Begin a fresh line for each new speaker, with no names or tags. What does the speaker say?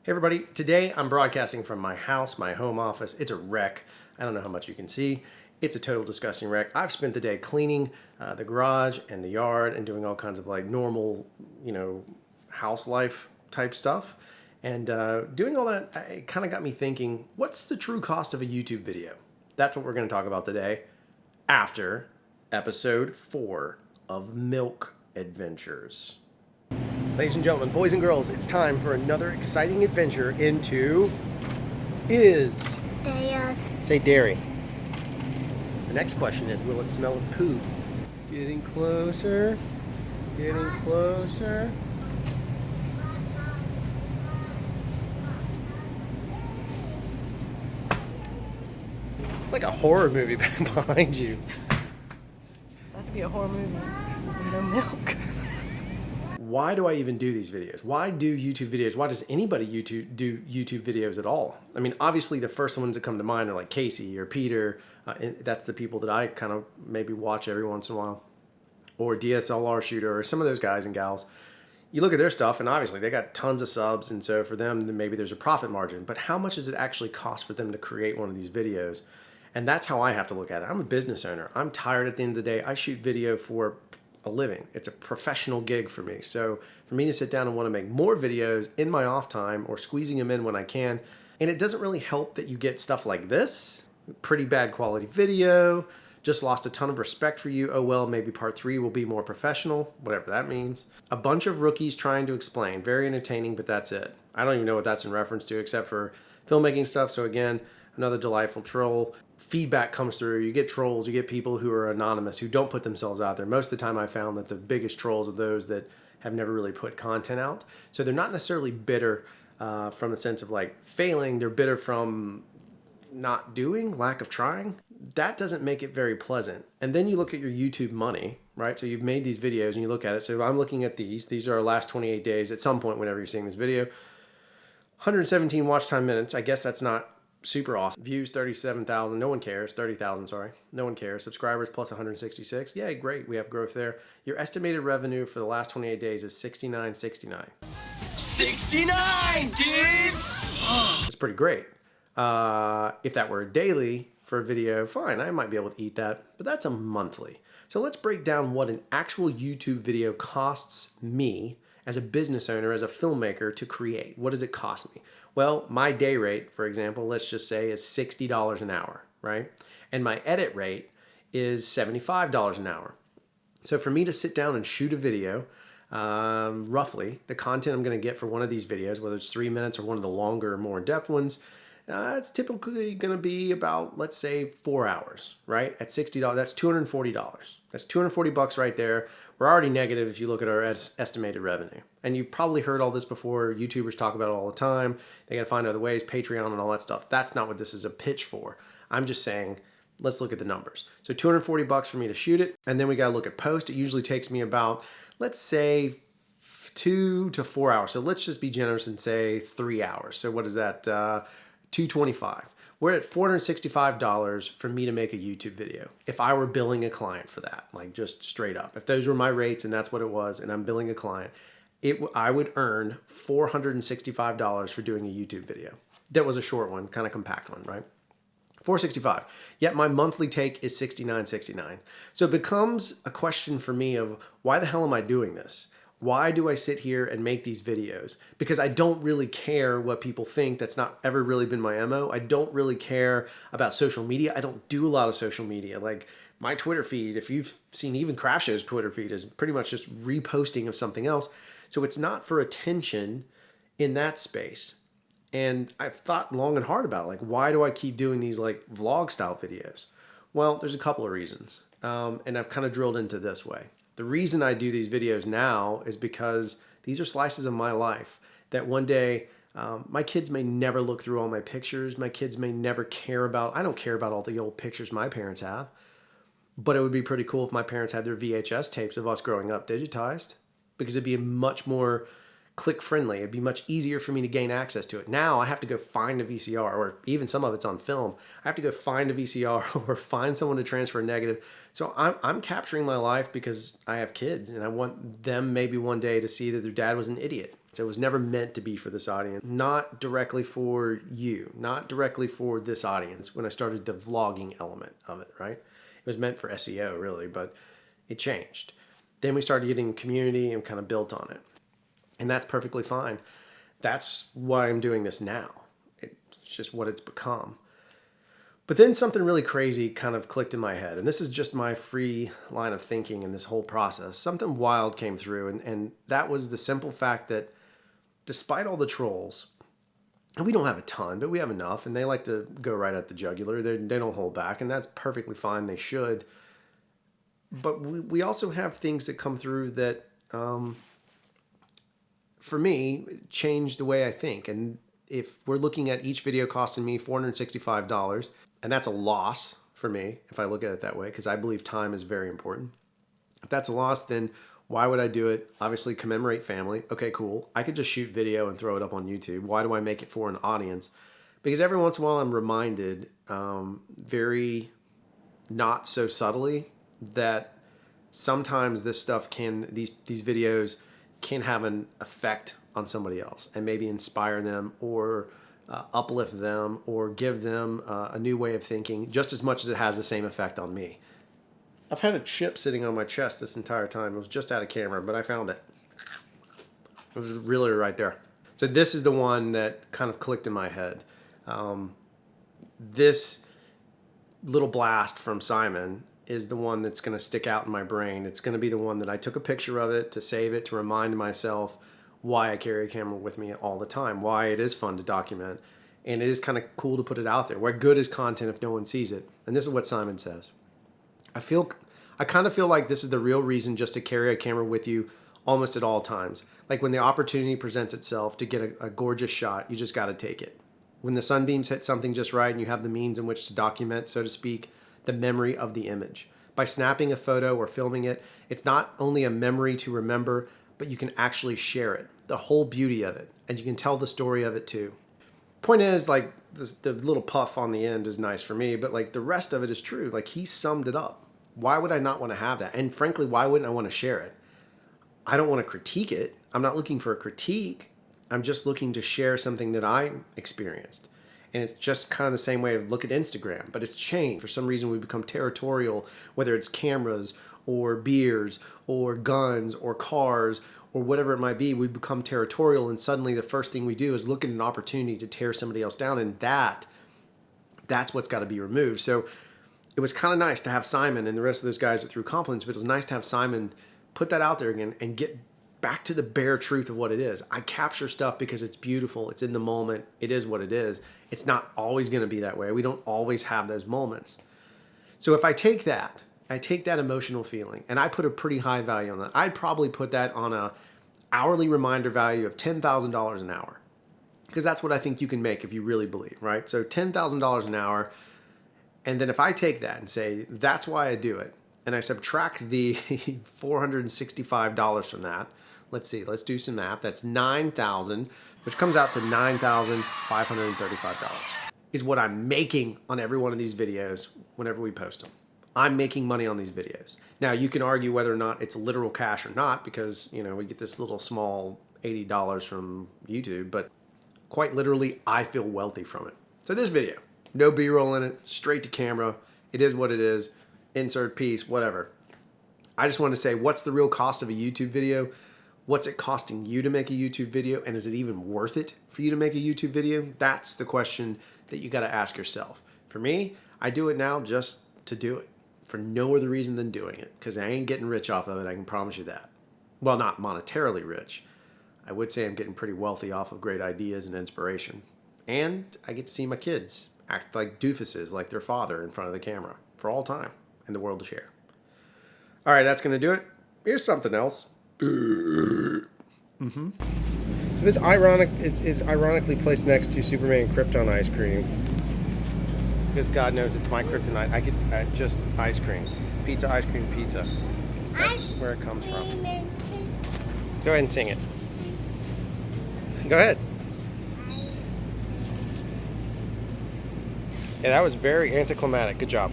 Hey everybody, today I'm broadcasting from my house, my home office. It's a wreck. I don't know how much you can see. It's a total disgusting wreck. I've spent the day cleaning the garage and the yard and doing all kinds of like normal, house life type stuff. And doing all that, it kind of got me thinking, what's the true cost of a YouTube video? That's what we're going to talk about today after episode 4 of Milk Adventures. Ladies and gentlemen, boys and girls, it's time for another exciting adventure into Say dairy. The next question is, will it smell of poop? Getting closer. Getting closer. It's like a horror movie behind you.
That to be a horror movie with no milk.
Why do I even do these videos? Why do YouTube videos? Why does anybody do YouTube videos at all? I mean, obviously the first ones that come to mind are like Casey or Peter. That's the people that I kind of maybe watch every once in a while. Or DSLR Shooter or some of those guys and gals. You look at their stuff and obviously they got tons of subs, and so for them maybe there's a profit margin. But how much does it actually cost for them to create one of these videos? And that's how I have to look at it. I'm a business owner. I'm tired at the end of the day. I shoot video for a living. It's a professional gig for me. So for me to sit down and want to make more videos in my off time or squeezing them in when I can, and it doesn't really help that you get stuff like this, pretty bad quality video, just lost a ton of respect for you. Oh well, maybe part 3 will be more professional, whatever that means. A bunch of rookies trying to explain, very entertaining, but that's it. I don't even know what that's in reference to except for filmmaking stuff. So again, another delightful troll. Feedback comes through. You get trolls, you get people who are anonymous, who don't put themselves out there. Most of the time I found that the biggest trolls are those that have never really put content out. So they're not necessarily bitter from the sense of like failing. They're bitter from not doing, lack of trying. That doesn't make it very pleasant. And then you look at your YouTube money, right? So you've made these videos and you look at it. So I'm looking at these. These are our last 28 days at some point whenever you're seeing this video. 117 watch time minutes. I guess that's not super awesome. Views 37,000. No one cares. 30,000, sorry. No one cares. Subscribers plus 166. Yay, great. We have growth there. Your estimated revenue for the last 28 days is $69.69.
69, dudes!
It's pretty great. If that were a daily for a video, fine, I might be able to eat that, but that's a monthly. So let's break down what an actual YouTube video costs me as a business owner, as a filmmaker to create. What does it cost me? Well, my day rate, for example, let's just say is $60 an hour, right? And my edit rate is $75 an hour. So for me to sit down and shoot a video, roughly, the content I'm gonna get for one of these videos, whether it's 3 minutes or one of the longer, more in-depth ones, it's typically gonna be about, let's say, 4 hours, right? At $60, that's $240. That's $240 right there. We're already negative if you look at our estimated revenue. And you've probably heard all this before. YouTubers talk about it all the time. They got to find other ways, Patreon and all that stuff. That's not what this is a pitch for. I'm just saying, let's look at the numbers. So $240 for me to shoot it. And then we got to look at post. It usually takes me about, let's say, 2 to 4 hours. So let's just be generous and say 3 hours. So what is that? $225. We're at $465 for me to make a YouTube video. If I were billing a client for that, like just straight up, if those were my rates and that's what it was, and I'm billing a client, I would earn $465 for doing a YouTube video. That was a short one, kind of compact one, right? $465. Yet my monthly take is $69.69. So it becomes a question for me of why the hell am I doing this? Why do I sit here and make these videos? Because I don't really care what people think. That's not ever really been my MO. I don't really care about social media. I don't do a lot of social media. Like my Twitter feed, if you've seen even CRFTSHO's Twitter feed, is pretty much just reposting of something else. So it's not for attention in that space. And I've thought long and hard about it. Like, why do I keep doing these like vlog style videos? Well, there's a couple of reasons. And I've kind of drilled into this way. The reason I do these videos now is because these are slices of my life that one day my kids may never look through all my pictures. My kids may never care about, I don't care about all the old pictures my parents have, but it would be pretty cool if my parents had their VHS tapes of us growing up digitized, because it'd be much more click friendly. It'd be much easier for me to gain access to it. Now I have to go find a VCR, or even some of it's on film. I have to go find a VCR or find someone to transfer a negative. So I'm capturing my life because I have kids and I want them maybe one day to see that their dad was an idiot. So it was never meant to be for this audience, not directly for you, not directly for this audience when I started the vlogging element of it, right? It was meant for SEO really, but it changed. Then we started getting community and kind of built on it. And that's perfectly fine. That's why I'm doing this now. It's just what it's become. But then something really crazy kind of clicked in my head. And this is just my free line of thinking in this whole process. Something wild came through. And that was the simple fact that despite all the trolls, and we don't have a ton, but we have enough. And they like to go right at the jugular. They don't hold back. And that's perfectly fine. They should. But we also have things that come through that, for me, change the way I think. And if we're looking at each video costing me $465, and that's a loss for me, if I look at it that way, because I believe time is very important. If that's a loss, then why would I do it? Obviously, commemorate family. Okay, cool. I could just shoot video and throw it up on YouTube. Why do I make it for an audience? Because every once in a while I'm reminded, very not so subtly, that sometimes this stuff these videos can have an effect on somebody else and maybe inspire them or uplift them or give them a new way of thinking just as much as it has the same effect on me. I've had a chip sitting on my chest this entire time. It was just out of camera, but I found it. It was really right there. So this is the one that kind of clicked in my head. This little blast from Simon is the one that's going to stick out in my brain. It's going to be the one that I took a picture of it to save it, to remind myself why I carry a camera with me all the time, why it is fun to document, and it is kind of cool to put it out there. What good is content if no one sees it? And this is what Simon says. I kind of feel like this is the real reason just to carry a camera with you almost at all times. Like when the opportunity presents itself to get a gorgeous shot, you just got to take it. When the sunbeams hit something just right and you have the means in which to document, so to speak, the memory of the image. By snapping a photo or filming it, it's not only a memory to remember, but you can actually share it, the whole beauty of it, and you can tell the story of it too. Point is, like, the little puff on the end is nice for me, but like the rest of it is true. Like, he summed it up. Why would I not want to have that? And frankly, why wouldn't I want to share it? I don't want to critique it. I'm not looking for a critique. I'm just looking to share something that I experienced. And it's just kind of the same way I look at Instagram, but it's changed. For some reason, we become territorial, whether it's cameras or beers or guns or cars or whatever it might be. We become territorial, and suddenly the first thing we do is look at an opportunity to tear somebody else down, and that's what's got to be removed. So it was kind of nice to have Simon and the rest of those guys that threw compliments, but it was nice to have Simon put that out there again and get back to the bare truth of what it is. I capture stuff because it's beautiful. It's in the moment. It is what it is. It's not always going to be that way. We don't always have those moments. So if I take that emotional feeling and I put a pretty high value on that, I'd probably put that on a hourly reminder value of $10,000 an hour, because that's what I think you can make if you really believe, right? So $10,000 an hour. And then if I take that and say, that's why I do it, and I subtract the $465 from that, let's see, let's do some math. That's $9,000, which comes out to $9,535 is what I'm making on every one of these videos whenever we post them. I'm making money on these videos. Now, you can argue whether or not it's literal cash or not, because, you know, we get this little small $80 from YouTube, but quite literally, I feel wealthy from it. So this video, no B-roll in it, straight to camera. It is what it is. Insert piece, whatever. I just want to say, what's the real cost of a YouTube video? What's it costing you to make a YouTube video? And is it even worth it for you to make a YouTube video? That's the question that you got to ask yourself. For me, I do it now just to do it, for no other reason than doing it, because I ain't getting rich off of it, I can promise you that. Well, not monetarily rich. I would say I'm getting pretty wealthy off of great ideas and inspiration. And I get to see my kids act like doofuses, like their father in front of the camera, for all time, and the world to share. All right, that's going to do it. Here's something else. So this is ironically placed next to Superman Krypton ice cream, because God knows it's my kryptonite. I get just ice cream, pizza, ice cream, pizza. That's where it comes from. So go ahead and sing it. Go ahead. Yeah, that was very anticlimactic. Good job.